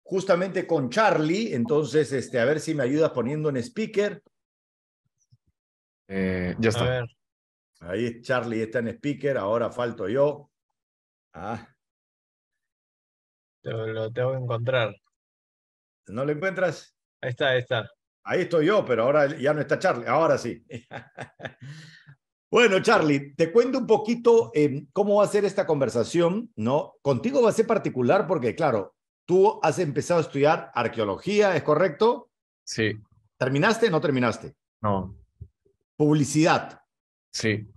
justamente con Charlie, entonces a ver si me ayudas poniendo en speaker. Ya A está. ver, Ahí Charlie está en speaker, ahora falto yo. lo tengo que encontrar. ¿No lo encuentras? Ahí está, ahí está. Ahí estoy yo, pero ahora ya no está Charlie, ahora sí. Bueno, Charlie, te cuento un poquito cómo va a ser esta conversación, ¿no? Contigo va a ser particular porque, claro, tú has empezado a estudiar arqueología, ¿es correcto? Sí, ¿Terminaste o no terminaste? no, Publicidad. sí.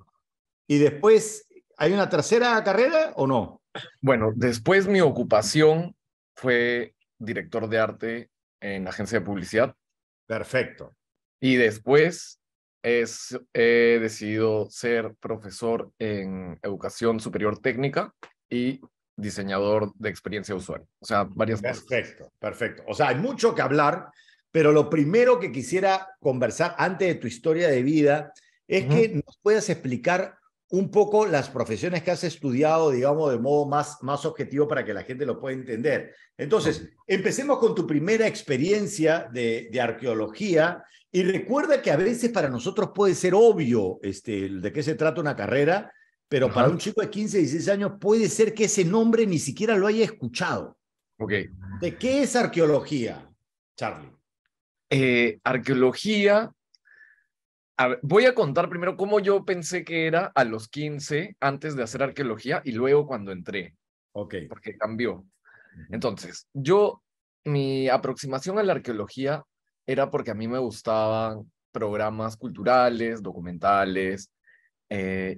¿Y después hay una tercera carrera o no? Bueno, después mi ocupación fue director de arte en agencia de publicidad Perfecto. y después he decidido ser profesor en educación superior técnica y diseñador de experiencia de usuario. O sea, varias cosas. Perfecto, perfecto. O sea, hay mucho que hablar, pero lo primero que quisiera conversar antes de tu historia de vida es que nos puedas explicar un poco las profesiones que has estudiado, digamos, de modo más objetivo para que la gente lo pueda entender. Entonces, empecemos con tu primera experiencia de arqueología y recuerda que a veces para nosotros puede ser obvio de qué se trata una carrera, pero para un chico de 15, 16 años puede ser que ese nombre ni siquiera lo haya escuchado. Ok. ¿De qué es arqueología, Charlie? Arqueología. A ver, voy a contar primero cómo yo pensé que era a los 15 antes de hacer arqueología y luego cuando entré, Ok. porque cambió. Entonces, mi aproximación a la arqueología era porque a mí me gustaban programas culturales, documentales,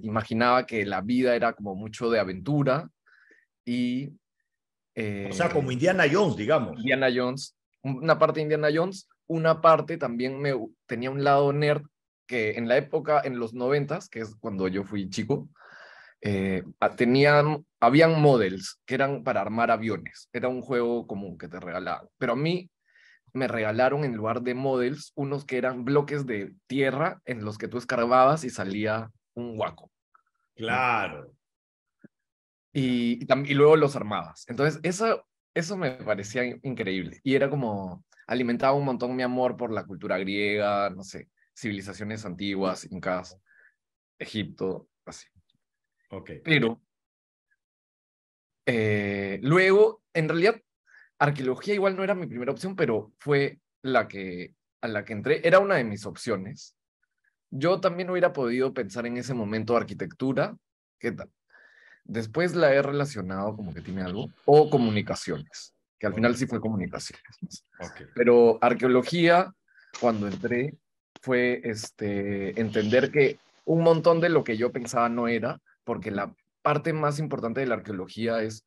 imaginaba que la vida era como mucho de aventura y... O sea, como Indiana Jones, digamos. Indiana Jones, una parte de Indiana Jones, una parte también tenía un lado nerd que en la época, en los 90s, que es cuando yo fui chico, habían models que eran para armar aviones. Era un juego común que te regalaban. Pero a mí me regalaron en lugar de models unos que eran bloques de tierra en los que tú escarbabas y salía un huaco. Claro. Y luego los armabas. Entonces, eso me parecía increíble. Y era como, alimentaba un montón mi amor por la cultura griega, no sé, civilizaciones antiguas, incas, Egipto, así. Ok. Pero luego, en realidad, arqueología igual no era mi primera opción, pero fue a la que entré. Era una de mis opciones. Yo también hubiera podido pensar en ese momento arquitectura, ¿qué tal? Después la he relacionado como que tiene algo, o comunicaciones, que al final sí fue comunicaciones. Okay. Pero arqueología, cuando entré, fue entender que un montón de lo que yo pensaba no era, porque la parte más importante de la arqueología es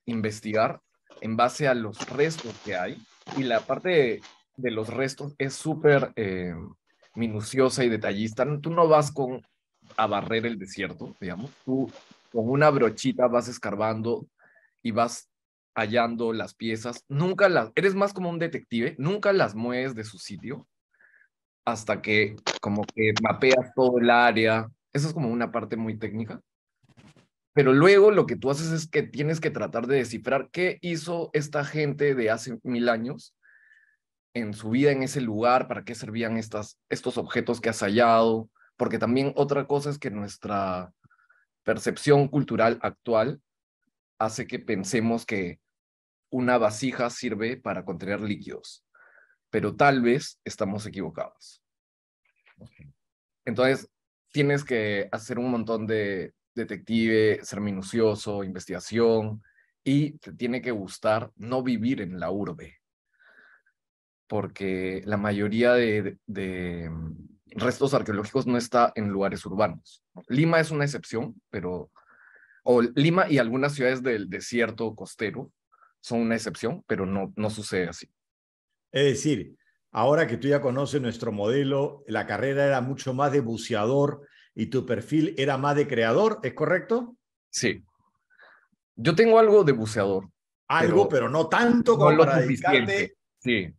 investigar en base a los restos que hay, y la parte de los restos es súper minuciosa y detallista. Tú no vas a barrer el desierto, digamos, tú con una brochita vas escarbando y vas hallando las piezas, eres más como un detective, nunca las mueves de su sitio hasta que como que mapeas todo el área. Eso es como una parte muy técnica. Pero luego lo que tú haces es que tienes que tratar de descifrar qué hizo esta gente de hace 1000 años en su vida en ese lugar, para qué servían estos objetos que has hallado, porque también otra cosa es que nuestra percepción cultural actual hace que pensemos que una vasija sirve para contener líquidos, pero tal vez estamos equivocados. Entonces, tienes que hacer un montón de detective, ser minucioso, investigación, y te tiene que gustar no vivir en la urbe, porque la mayoría de restos arqueológicos no está en lugares urbanos. Lima es una excepción, o Lima y algunas ciudades del desierto costero son una excepción, pero no sucede así. Es decir, ahora que tú ya conoces nuestro modelo, la carrera era mucho más de buceador y tu perfil era más de creador, ¿es correcto? Sí. Yo tengo algo de buceador, Algo, pero no tanto no como lo para suficiente. dedicarte Sí,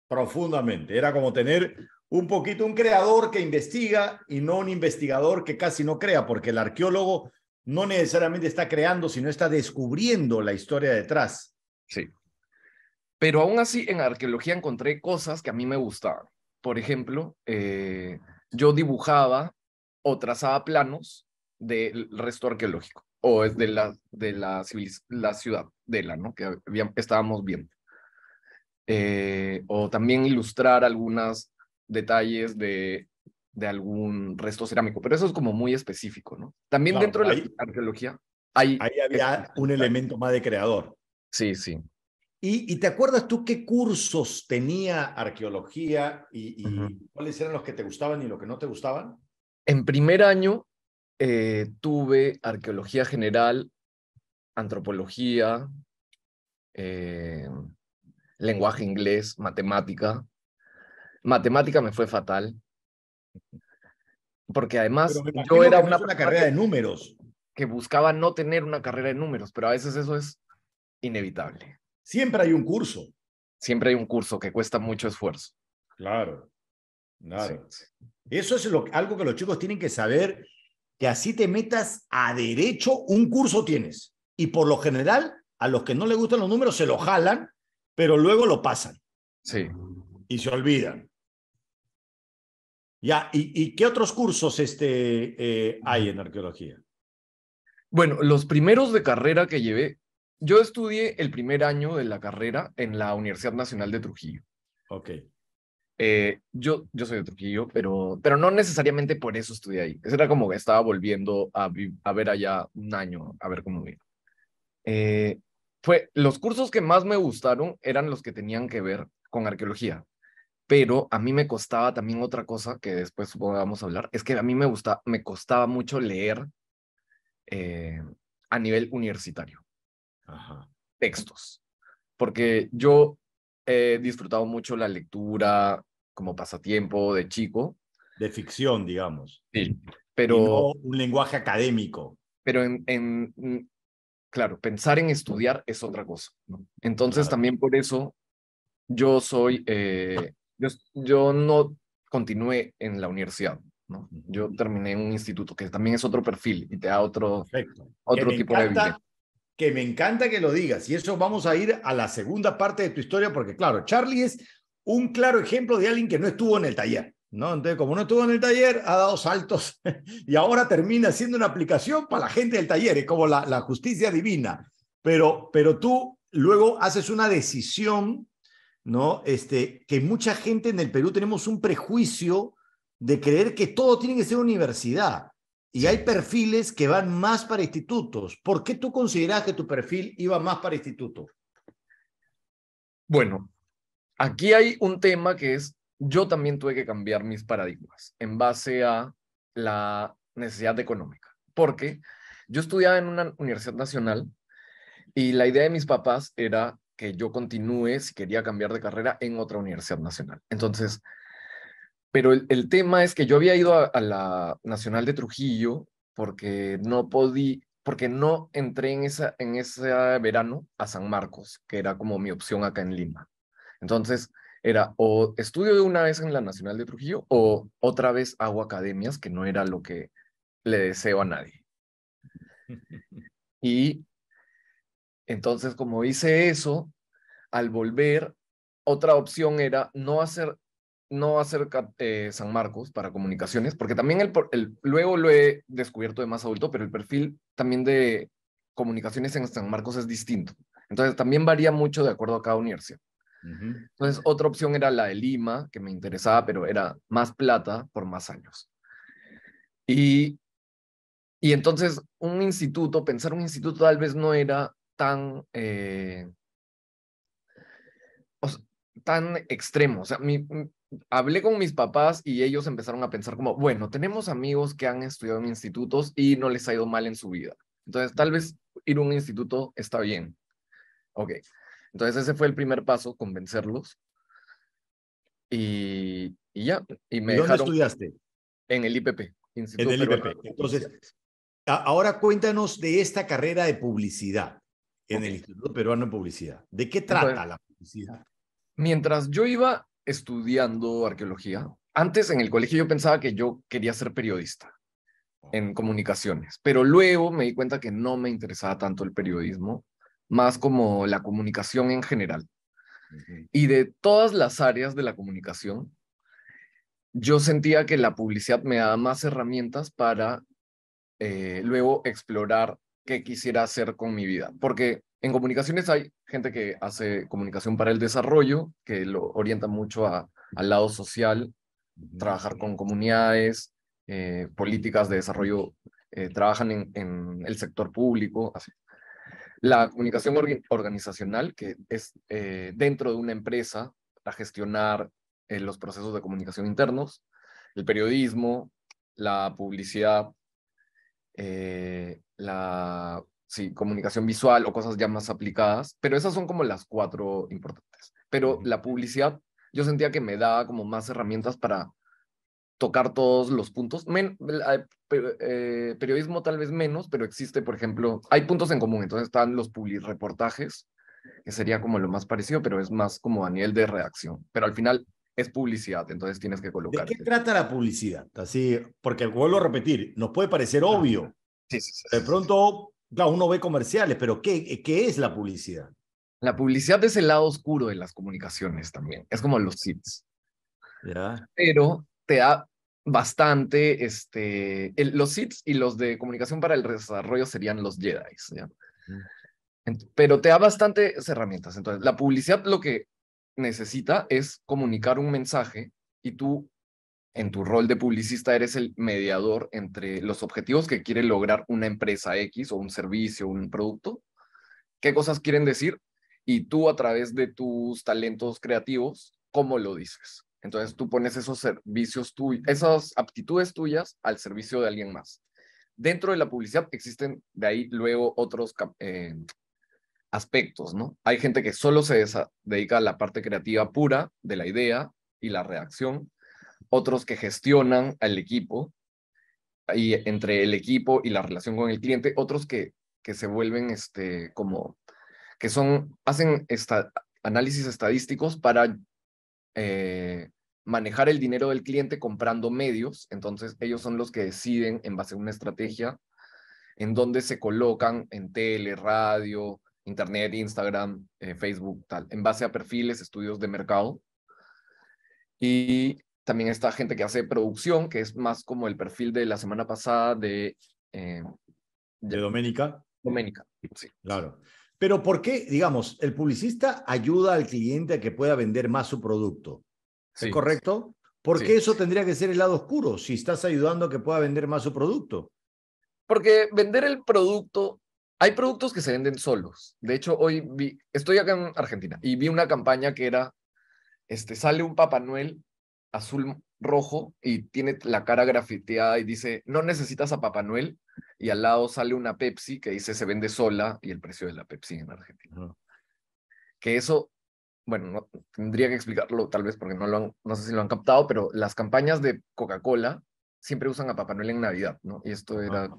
profundamente. Era como tener un poquito un creador que investiga y no un investigador que casi no crea, porque el arqueólogo no necesariamente está creando, sino está descubriendo la historia detrás. sí. Pero aún así, en arqueología encontré cosas que a mí me gustaban. Por ejemplo, yo dibujaba o trazaba planos del resto arqueológico, o es la ciudad de la, ¿no? Que estábamos viendo. O también ilustrar algunos detalles de algún resto cerámico, pero eso es como muy específico, ¿no? También Claro, dentro pero de la arqueología hay... ahí había un elemento más de creador. Sí, sí. ¿Y te acuerdas tú qué cursos tenía arqueología Ujú. y cuáles eran los que te gustaban y los que no te gustaban? En primer año tuve arqueología general, antropología, eh, lenguaje inglés, matemática. Matemática me fue fatal, porque Pero además me yo imagino era que no una es una persona carrera de números. que buscaba no tener una carrera de números, pero a veces eso es inevitable. Siempre hay un curso. Siempre hay un curso que cuesta mucho esfuerzo. Claro, Sí, claro. Eso es algo que los chicos tienen que saber, que así te metas a derecho, un curso tienes. Y por lo general, a los que no les gustan los números se lo jalan, pero luego lo pasan sí. y se olvidan. Ya, ¿y qué otros cursos hay en arqueología? Bueno, los primeros de carrera que llevé, yo estudié el primer año de la carrera en la Universidad Nacional de Trujillo. Ok. Yo soy de Trujillo, pero no necesariamente por eso estudié ahí. Eso era como que estaba volviendo a ver allá un año, a ver cómo iba. Los cursos que más me gustaron eran los que tenían que ver con arqueología, pero a mí me costaba también otra cosa que después supongo que vamos a hablar, es que a mí me costaba mucho leer eh, a nivel universitario, Ajá. textos, porque yo he disfrutado mucho la lectura como pasatiempo de chico. De ficción, digamos. Sí, Y no pero, un lenguaje académico. pero claro, pensar en estudiar es otra cosa, ¿no? Entonces Claro. también por eso yo soy, yo no continué en la universidad, ¿no? Yo terminé en un instituto que también es otro perfil y te da Perfecto. otro tipo de evidencia. Que me encanta que lo digas. Y eso vamos a ir a la segunda parte de tu historia, porque claro, Charlie es un claro ejemplo de alguien que no estuvo en el taller, ¿no? Entonces, como no estuvo en el taller, ha dado saltos y ahora termina siendo una aplicación para la gente del taller, es como la justicia divina. Pero tú luego haces una decisión, ¿no? Que mucha gente en el Perú tenemos un prejuicio de creer que todo tiene que ser universidad. Y hay Sí. perfiles que van más para institutos. ¿Por qué tú consideras que tu perfil iba más para institutos? Bueno, aquí hay un tema que es, yo también tuve que cambiar mis paradigmas en base a la necesidad económica, porque yo estudiaba en una universidad nacional y la idea de mis papás era que yo continúe, si quería cambiar de carrera, en otra universidad nacional. Entonces, pero el tema es que yo había ido a la Nacional de Trujillo porque no entré en ese verano a San Marcos, que era como mi opción acá en Lima. Entonces, era o estudio de una vez en la Nacional de Trujillo o otra vez hago academias, que no era lo que le deseo a nadie. Y entonces, como hice eso, al volver, otra opción era no hacer San Marcos para comunicaciones, porque también luego lo he descubierto de más adulto, pero el perfil también de comunicaciones en San Marcos es distinto. Entonces también varía mucho de acuerdo a cada universidad. Uh -huh. Entonces otra opción era la de Lima, que me interesaba, pero era más plata por más años. Y, y entonces pensar un instituto tal vez no era o sea, tan extremo. O sea, hablé con mis papás y ellos empezaron a pensar como, bueno, tenemos amigos que han estudiado en institutos y no les ha ido mal en su vida. Entonces, tal vez ir a un instituto está bien. Ok. Entonces, ese fue el primer paso, convencerlos. Y ya, y me ¿Y dónde dejaron estudiaste? en el IPP, En Instituto el Peruano IPP. de Entonces, Publicidad. ahora cuéntanos de esta carrera de publicidad en Ok. el Instituto Peruano de Publicidad. ¿De qué Entonces, trata la publicidad? mientras yo iba estudiando arqueología, antes en el colegio yo pensaba que yo quería ser periodista en comunicaciones, pero luego me di cuenta que no me interesaba tanto el periodismo, más como la comunicación en general. Ujú. Y de todas las áreas de la comunicación, yo sentía que la publicidad me daba más herramientas para luego explorar qué quisiera hacer con mi vida. Porque en comunicaciones hay gente que hace comunicación para el desarrollo, que lo orienta mucho al lado social, Ujú. trabajar con comunidades, políticas de desarrollo, trabajan en el sector público. Así. La comunicación organizacional, que es dentro de una empresa, para gestionar los procesos de comunicación internos, el periodismo, la publicidad, sí, comunicación visual o cosas ya más aplicadas, pero esas son como las cuatro importantes. Pero Ujú. la publicidad, yo sentía que me daba como más herramientas para tocar todos los puntos. Periodismo tal vez menos, pero existe, por ejemplo, hay puntos en común. Entonces están los publireportajes, que sería como lo más parecido, pero es más como a nivel de redacción. Pero al final es publicidad, entonces tienes que ¿De qué colocarte. trata la publicidad? Así, porque vuelvo a repetir, nos puede parecer Ah, obvio. sí, sí, sí, De sí, sí. pronto, claro, uno ve comerciales, pero ¿qué es la publicidad? La publicidad es el lado oscuro de las comunicaciones también. Es como los hits. ¿Ya? Pero te da bastante, los hits y los de comunicación para el desarrollo serían los Jedi, ¿ya? Pero te da bastantes herramientas. Entonces, la publicidad lo que necesita es comunicar un mensaje y tú, en tu rol de publicista, eres el mediador entre los objetivos que quiere lograr una empresa X o un servicio, un producto, qué cosas quieren decir y tú a través de tus talentos creativos, cómo lo dices. Entonces tú pones esos servicios tuyos, esas aptitudes tuyas al servicio de alguien más. Dentro de la publicidad existen de ahí luego otros aspectos, ¿no? Hay gente que solo se dedica a la parte creativa pura de la idea y la redacción, otros que gestionan al equipo y entre el equipo y la relación con el cliente, otros que se vuelven como que hacen análisis estadísticos para manejar el dinero del cliente comprando medios. Entonces, ellos son los que deciden en base a una estrategia en dónde se colocan en tele, radio, internet, Instagram, Facebook, tal, en base a perfiles, estudios de mercado. Y también está gente que hace producción, que es más como el perfil de la semana pasada de eh, ¿De Doménica? Doménica. Sí. Claro. Pero ¿por qué, digamos, el publicista ayuda al cliente a que pueda vender más su producto? ¿Es Sí, correcto? ¿Por qué sí. eso tendría que ser el lado oscuro si estás ayudando a que pueda vender más su producto? Porque vender el producto, hay productos que se venden solos. De hecho, hoy estoy acá en Argentina y vi una campaña que era, sale un Papá Noel azul rojo y tiene la cara grafiteada y dice, no necesitas a Papá Noel. Y al lado sale una Pepsi que dice, se vende sola y el precio de la Pepsi en Argentina. Ajá. Que eso, bueno, tendría que explicarlo tal vez porque no sé si lo han captado, pero las campañas de Coca-Cola siempre usan a Papá Noel en Navidad, ¿no? Y esto Ajá. era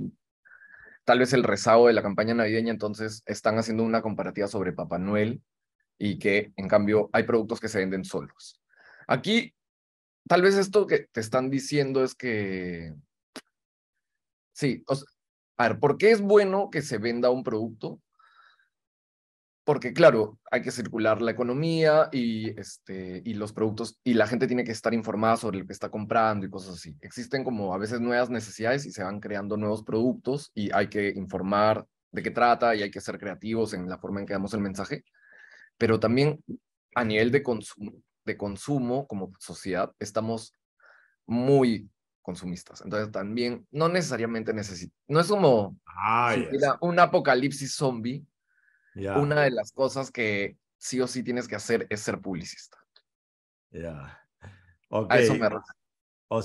tal vez el rezago de la campaña navideña, entonces están haciendo una comparativa sobre Papá Noel y que en cambio hay productos que se venden solos. Aquí, tal vez esto que te están diciendo es que, sí, a ver, ¿por qué es bueno que se venda un producto? Porque claro, hay que circular la economía y los productos y la gente tiene que estar informada sobre lo que está comprando y cosas así. Existen como a veces nuevas necesidades y se van creando nuevos productos y hay que informar de qué trata y hay que ser creativos en la forma en que damos el mensaje, pero también a nivel de consumo como sociedad estamos muy consumistas. Entonces también no necesariamente no es como Ah, si ya, hubiera un apocalipsis zombie, ya, una de las cosas que sí o sí tienes que hacer es ser publicista. ya. Ok, A eso me refiero. o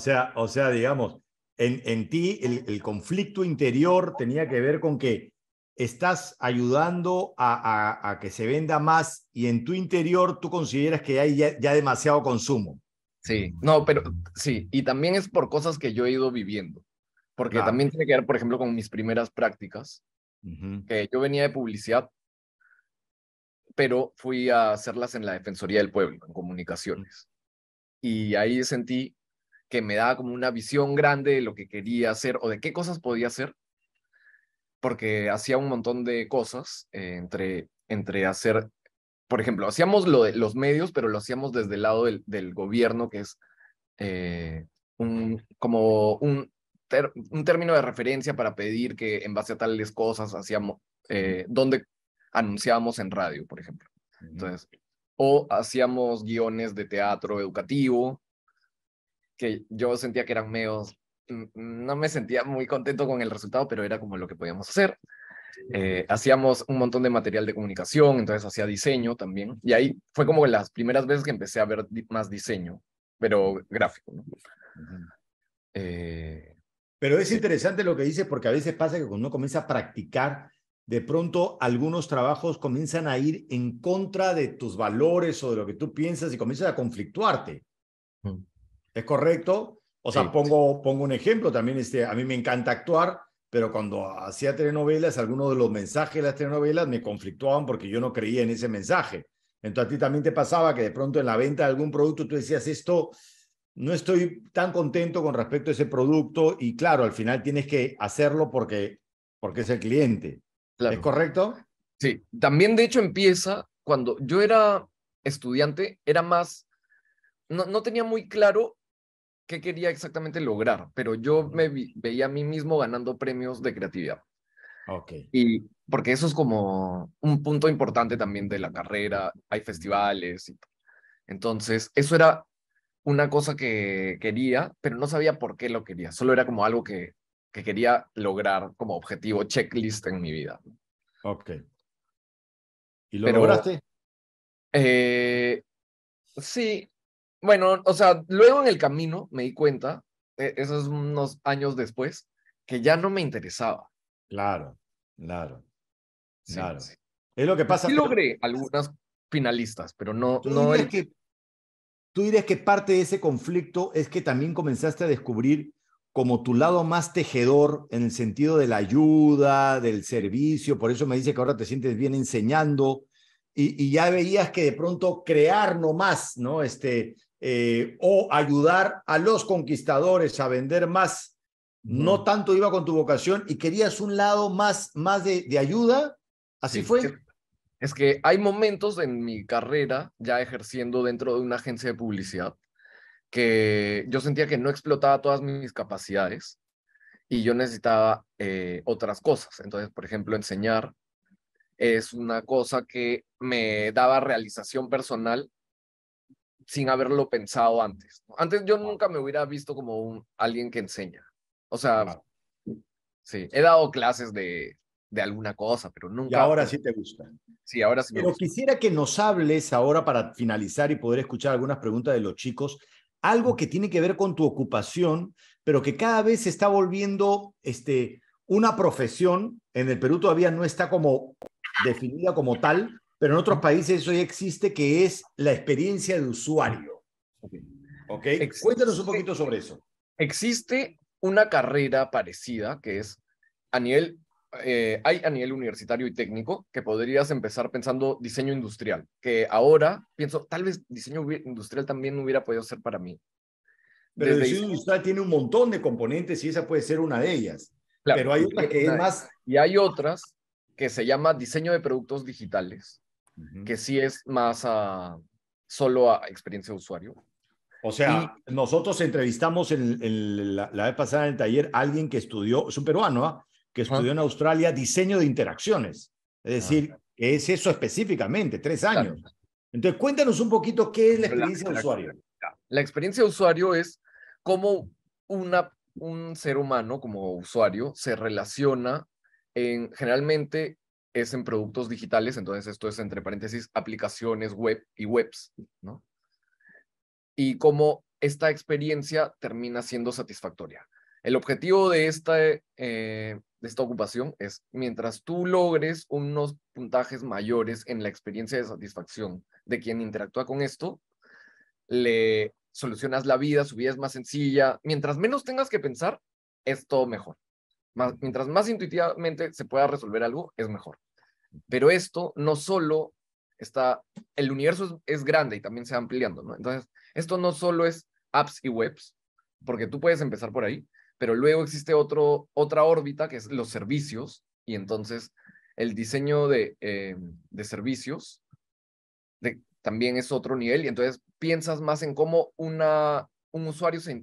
sea, digamos, en ti el conflicto interior tenía que ver con que estás ayudando a que se venda más y en tu interior tú consideras que hay ya demasiado consumo. Sí, no, pero sí, y también es por cosas que yo he ido viviendo, porque Claro. también tiene que ver, por ejemplo, con mis primeras prácticas, Ujú. que yo venía de publicidad, pero fui a hacerlas en la Defensoría del Pueblo, en comunicaciones. Y ahí sentí que me daba como una visión grande de lo que quería hacer o de qué cosas podía hacer, porque hacía un montón de cosas entre hacer por ejemplo, hacíamos lo de los medios, pero lo hacíamos desde el lado del gobierno, que es como un término de referencia para pedir que en base a tales cosas hacíamos, donde anunciábamos en radio, por ejemplo. Entonces, o hacíamos guiones de teatro educativo, que yo sentía que eran medios, no me sentía muy contento con el resultado, pero era como lo que podíamos hacer. Hacíamos un montón de material de comunicación, entonces hacía diseño también, y ahí fue como las primeras veces que empecé a ver más diseño, pero gráfico, ¿no? Pero es Sí, interesante lo que dices porque a veces pasa que cuando uno comienza a practicar, de pronto algunos trabajos comienzan a ir en contra de tus valores o de lo que tú piensas y comienzas a conflictuarte. ¿Es correcto? O sea, sí, pongo un ejemplo también. A mí me encanta actuar, pero cuando hacía telenovelas, algunos de los mensajes de las telenovelas me conflictuaban porque yo no creía en ese mensaje. Entonces a ti también te pasaba que de pronto en la venta de algún producto tú decías esto, no estoy tan contento con respecto a ese producto y claro, al final tienes que hacerlo porque es el cliente. ¿Es claro. correcto? Sí, también de hecho empieza cuando yo era estudiante, era más, no tenía muy claro qué quería exactamente lograr, pero yo veía a mí mismo ganando premios de creatividad. Ok. Y porque eso es como un punto importante también de la carrera, hay festivales. Entonces, eso era una cosa que quería, pero no sabía por qué lo quería, solo era como algo que quería lograr como objetivo, checklist en mi vida. Ok. ¿Y lo Pero lograste? eh, sí, bueno, o sea, luego en el camino me di cuenta, esos unos años después, que ya no me interesaba. Claro, claro, Sí, claro. sí. Es lo que Sí pasa, pero logré algunas finalistas, pero no, tú no dirías el... que ¿tú dirías que parte de ese conflicto es que también comenzaste a descubrir como tu lado más tejedor en el sentido de la ayuda, del servicio? Por eso me dice que ahora te sientes bien enseñando y ya veías que de pronto crear nomás, ¿no? O ayudar a los conquistadores a vender más, no Ujú. tanto iba con tu vocación y querías un lado más de ayuda. ¿Así Sí, fue? es que hay momentos en mi carrera, ya ejerciendo dentro de una agencia de publicidad, que yo sentía que no explotaba todas mis capacidades y yo necesitaba otras cosas. Entonces, por ejemplo, enseñar es una cosa que me daba realización personal sin haberlo pensado antes, ¿no? Antes yo nunca me hubiera visto como alguien que enseña. O sea, Claro. sí, he dado clases de alguna cosa, pero Y nunca ahora sí pensé. te gusta. Sí, ahora sí me Pero gusta. quisiera que nos hables ahora para finalizar y poder escuchar algunas preguntas de los chicos, algo que tiene que ver con tu ocupación, pero que cada vez se está volviendo una profesión. En el Perú todavía no está como definida como tal, pero en otros países eso ya existe, que es la experiencia de usuario. Ok. ¿Ok? Cuéntanos un Existe, poquito sobre eso. existe una carrera parecida que es a nivel, hay a nivel universitario y técnico que podrías empezar pensando diseño industrial, que ahora pienso, tal vez diseño industrial también hubiera podido ser para mí. Pero el Desde diseño diseño, industrial tiene un montón de componentes y esa puede ser una de ellas. claro, Pero hay otras que es más... y hay otras que se llama diseño de productos digitales, Ujú. que sí es más solo a experiencia de usuario. O Y, sea, nosotros entrevistamos la vez pasada en el taller a alguien que estudió, es un peruano, ¿ah? Que ajá, estudió en Australia diseño de interacciones. Es ah, decir, que es eso específicamente, 3 años. claro. Entonces, cuéntanos un poquito qué es la La, experiencia de la- usuario. la experiencia de usuario es cómo un ser humano como usuario se relaciona generalmente es en productos digitales, entonces esto es entre paréntesis aplicaciones web y webs, ¿no? Y cómo esta experiencia termina siendo satisfactoria. El objetivo de esta ocupación es, mientras tú logres unos puntajes mayores en la experiencia de satisfacción de quien interactúa con esto, le solucionas la vida, su vida es más sencilla. Mientras menos tengas que pensar, es todo mejor. Mientras más intuitivamente se pueda resolver algo, es mejor. Pero esto no solo está, el universo es grande y también se va ampliando, ¿no? Entonces, esto no solo es apps y webs, porque tú puedes empezar por ahí, pero luego existe otra órbita que es los servicios, y entonces el diseño de servicios también es otro nivel, y entonces piensas más en cómo un usuario se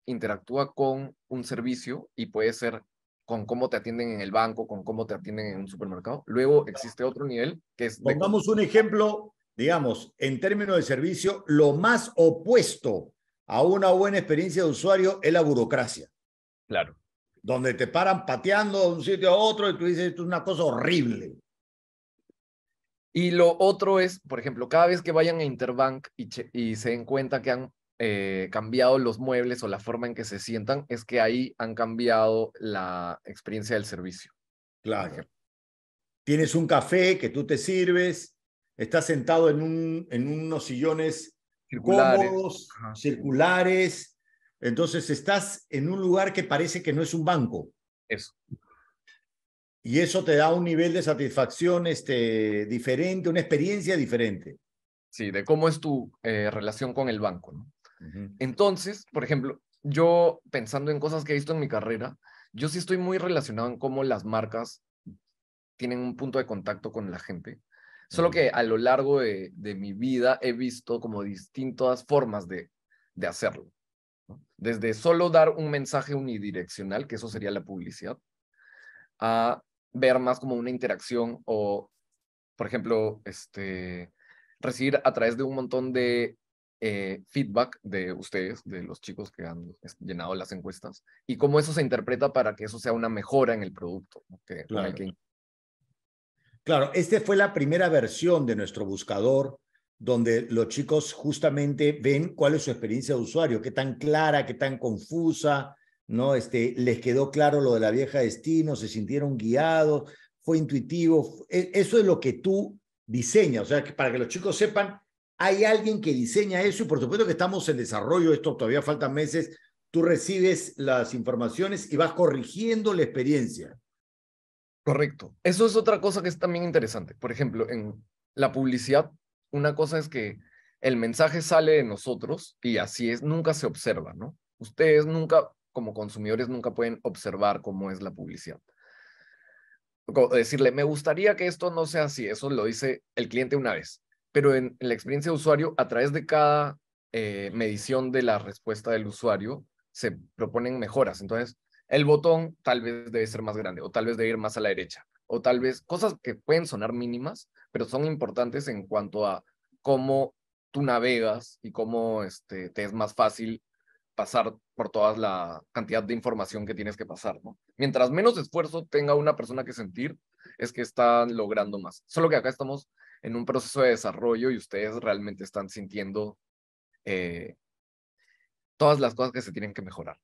interactúa con un servicio, y puede ser con cómo te atienden en el banco, con cómo te atienden en un supermercado. Luego existe otro nivel que es de... Pongamos un ejemplo, digamos, en términos de servicio, lo más opuesto a una buena experiencia de usuario es la burocracia, Claro. donde te paran pateando de un sitio a otro y tú dices, esto es una cosa horrible. Y lo otro es, por ejemplo, cada vez que vayan a Interbank y se den cuenta que han cambiado los muebles o la forma en que se sientan, es que ahí han cambiado la experiencia del servicio. Claro. Tienes un café que tú te sirves, estás sentado en unos sillones Circulares. cómodos, Ajá. circulares, entonces estás en un lugar que parece que no es un banco. Eso. Y eso te da un nivel de satisfacción diferente, una experiencia diferente. Sí, de cómo es tu relación con el banco, ¿no? Uh-huh. Entonces, por ejemplo, yo pensando en cosas que he visto en mi carrera, yo sí estoy muy relacionado en cómo las marcas tienen un punto de contacto con la gente. Solo que a lo largo de mi vida he visto como distintas formas de hacerlo, ¿no? Desde solo dar un mensaje unidireccional, que eso sería la publicidad, a ver más como una interacción o, por ejemplo, recibir a través de un montón de feedback de ustedes, de los chicos que han llenado las encuestas, y cómo eso se interpreta para que eso sea una mejora en el producto, ¿no? Con el Claro. que... Claro, fue la primera versión de nuestro buscador, donde los chicos justamente ven cuál es su experiencia de usuario, qué tan clara, qué tan confusa, ¿no? Les quedó claro lo de la vieja destino, se sintieron guiados, fue intuitivo. Eso es lo que tú diseñas, o sea, que para que los chicos sepan, hay alguien que diseña eso y por supuesto que estamos en desarrollo, esto todavía faltan meses, tú recibes las informaciones y vas corrigiendo la experiencia. Correcto. Eso es otra cosa que es también interesante. Por ejemplo, en la publicidad, una cosa es que el mensaje sale de nosotros y así es, nunca se observa, ¿no? Ustedes nunca, como consumidores, nunca pueden observar cómo es la publicidad. Decirle, me gustaría que esto no sea así, eso lo dice el cliente una vez, pero en la experiencia de usuario, a través de cada medición de la respuesta del usuario, se proponen mejoras. Entonces, el botón tal vez debe ser más grande, o tal vez debe ir más a la derecha, o tal vez cosas que pueden sonar mínimas, pero son importantes en cuanto a cómo tú navegas y cómo te es más fácil pasar por toda la cantidad de información que tienes que pasar, ¿no? Mientras menos esfuerzo tenga una persona que sentir, es que están logrando más. Solo que acá estamos en un proceso de desarrollo y ustedes realmente están sintiendo todas las cosas que se tienen que mejorar.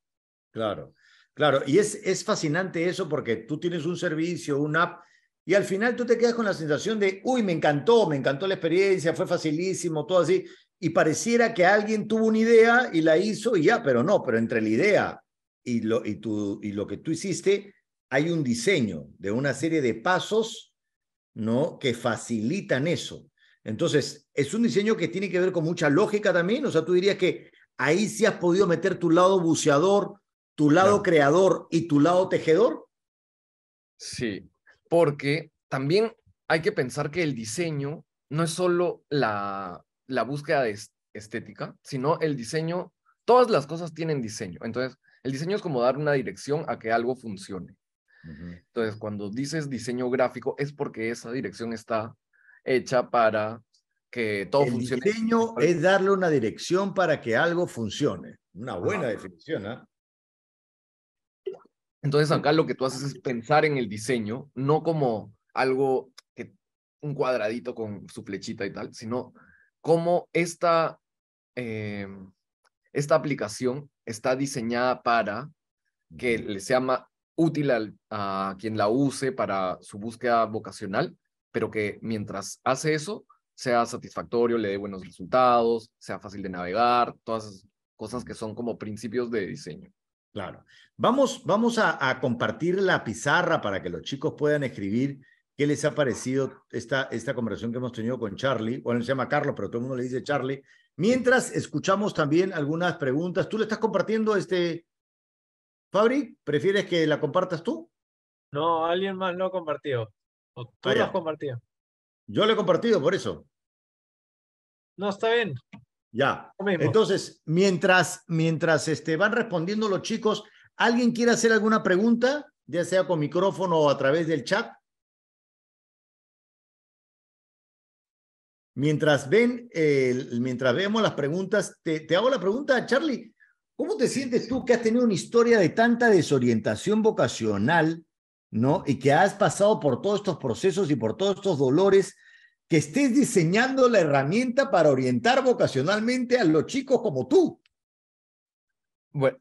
Claro, claro. Y es fascinante eso porque tú tienes un servicio, una app, y al final tú te quedas con la sensación de, uy, me encantó la experiencia, fue facilísimo, todo así, y pareciera que alguien tuvo una idea y la hizo y ya, pero no, pero entre la idea y lo que tú hiciste, hay un diseño de una serie de pasos, ¿no? Que facilitan eso. Entonces, es un diseño que tiene que ver con mucha lógica también, o sea, tú dirías que ahí sí has podido meter tu lado buceador, tu lado Claro. creador y tu lado tejedor. Sí, porque también hay que pensar que el diseño no es solo la búsqueda de estética, sino el diseño, todas las cosas tienen diseño. Entonces, el diseño es como dar una dirección a que algo funcione. Entonces, cuando dices diseño gráfico, es porque esa dirección está hecha para que todo El funcione. diseño es darle una dirección para que algo funcione. Una buena Ajá. definición, ¿eh? Entonces, acá lo que tú haces es pensar en el diseño, no como algo que un cuadradito con su flechita y tal, sino cómo eh, esta aplicación está diseñada para que le sea útil a quien la use para su búsqueda vocacional, pero que mientras hace eso sea satisfactorio, le dé buenos resultados, sea fácil de navegar, todas esas cosas que son como principios de diseño. Claro. Vamos a compartir la pizarra para que los chicos puedan escribir qué les ha parecido esta conversación que hemos tenido con Charlie. Bueno, se llama Carlos, pero todo el mundo le dice Charlie. Mientras escuchamos también algunas preguntas. ¿Tú le estás compartiendo Fabri? ¿Prefieres que la compartas tú? No, alguien más lo compartió. O tú lo has Allá. compartido. Yo lo he compartido por eso. No, está bien. Ya. Lo mismo. Entonces, mientras van respondiendo los chicos, ¿alguien quiere hacer alguna pregunta? Ya sea con micrófono o a través del chat. Mientras vemos las preguntas, te hago la pregunta, Charlie. ¿Cómo te sientes tú que has tenido una historia de tanta desorientación vocacional, ¿no? Y que has pasado por todos estos procesos y por todos estos dolores, que estés diseñando la herramienta para orientar vocacionalmente a los chicos como tú? Bueno,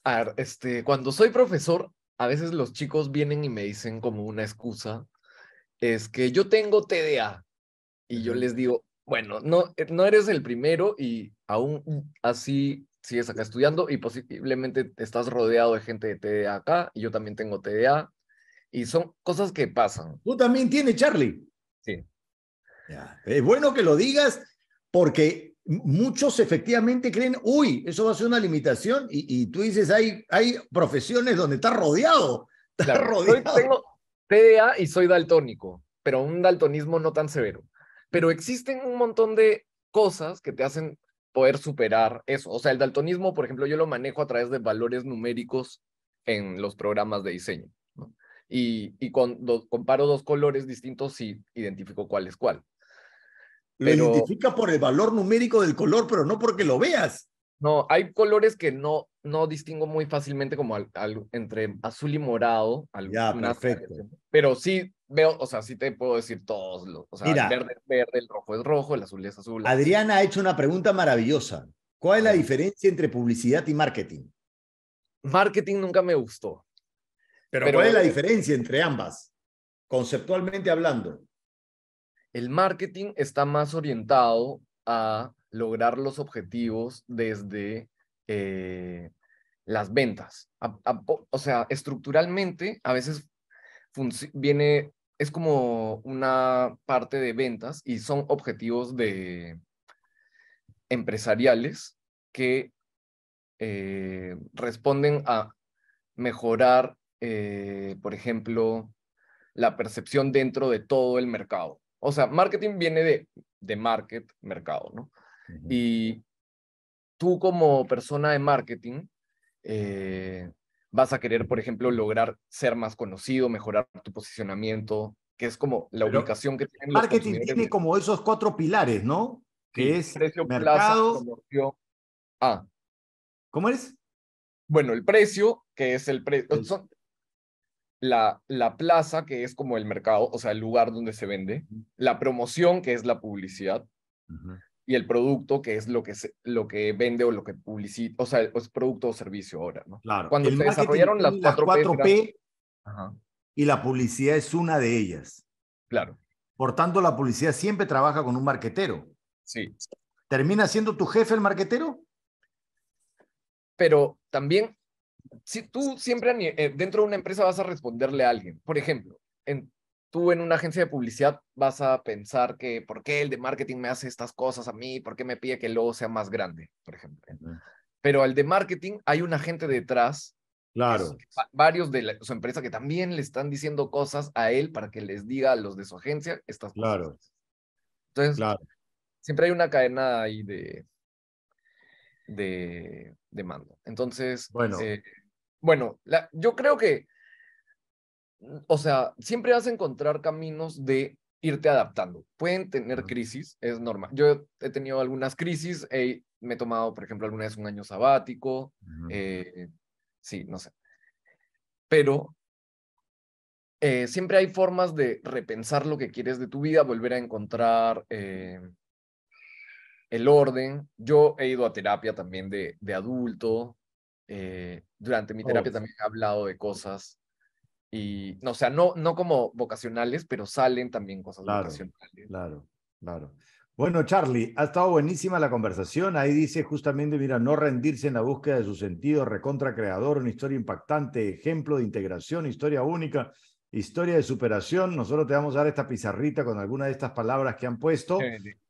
a ver, cuando soy profesor, a veces los chicos vienen y me dicen como una excusa, es que yo tengo TDA. Y yo les digo, bueno, no eres el primero y aún así sigues acá estudiando y posiblemente estás rodeado de gente de TDA acá y yo también tengo TDA y son cosas que pasan. Tú también tienes, Charlie. Sí. Ya. Es bueno que lo digas porque muchos efectivamente creen, uy, eso va a ser una limitación y tú dices, hay profesiones donde estás rodeado. Estás Claro, rodeado. tengo TDA y soy daltónico, pero un daltonismo no tan severo. Pero existen un montón de cosas que te hacen poder superar eso. O sea, el daltonismo, por ejemplo, yo lo manejo a través de valores numéricos en los programas de diseño, ¿no? Y cuando comparo dos colores distintos, sí identifico cuál es cuál. Lo Pero identificas por el valor numérico del color, pero no porque lo veas. no, hay colores que no distingo muy fácilmente como entre azul y morado, Ya, algunas perfecto. variaciones. Pero sí veo, o sea, sí te puedo decir todos o sea, el Mira, verde es verde, el rojo es rojo, el azul es azul, así. Adriana ha hecho una pregunta maravillosa. ¿Cuál es A la ver, diferencia entre publicidad y marketing? marketing nunca me gustó, Pero ¿cuál es pero la diferencia entre ambas, conceptualmente hablando? el marketing está más orientado a lograr los objetivos desde las ventas. O sea, estructuralmente, a veces es como una parte de ventas y son objetivos empresariales que responden a mejorar, por ejemplo, la percepción dentro de todo el mercado. O sea, marketing viene de market, mercado, ¿no? Y tú como persona de marketing vas a querer, por ejemplo, lograr ser más conocido, mejorar tu posicionamiento, que es como la Pero ubicación que tienen los marketing consumidores. tiene como esos 4 pilares, ¿no? Que Sí, es precio, plaza, mercado. promoción. Ah, ¿Cómo es? bueno, el precio, que es el precio, la plaza, que es como el mercado, o sea, el lugar donde se vende, la promoción, que es la publicidad, y el producto, que es lo que vende o lo que publicita, o sea, es producto o servicio ahora, ¿no? Claro, Cuando el se marketing desarrollaron las tiene las 4P, cuatro P ajá, y la publicidad es una de ellas. claro, Por tanto, la publicidad siempre trabaja con un marquetero. sí. ¿Termina siendo tu jefe el marquetero? Pero también, si tú siempre dentro de una empresa vas a responderle a alguien. Por ejemplo, tú en una agencia de publicidad vas a pensar que ¿por qué el de marketing me hace estas cosas a mí? ¿Por qué me pide que el logo sea más grande? Por ejemplo. Pero al de marketing hay una gente detrás, que es Claro, varios de su empresa que también le están diciendo cosas a él para que les diga a los de su agencia estas cosas. claro, Entonces, claro. siempre hay una cadena ahí de mando. Entonces, Bueno, bueno, yo creo que, o sea, siempre vas a encontrar caminos de irte adaptando. Pueden tener crisis, es normal. Yo he tenido algunas crisis, me he tomado, por ejemplo, alguna vez un año sabático, sí, no sé. Pero siempre hay formas de repensar lo que quieres de tu vida, volver a encontrar el orden. Yo he ido a terapia también de adulto. Durante mi terapia oh, también he hablado de cosas y, no, o sea, no como vocacionales, pero salen también cosas claro, vocacionales. claro, claro. Bueno, Charlie, ha estado buenísima la conversación. Ahí dice justamente, mira, no rendirse en la búsqueda de su sentido, recontra creador, una historia impactante, ejemplo de integración, historia única, historia de superación. Nosotros te vamos a dar esta pizarrita con alguna de estas palabras que han puesto.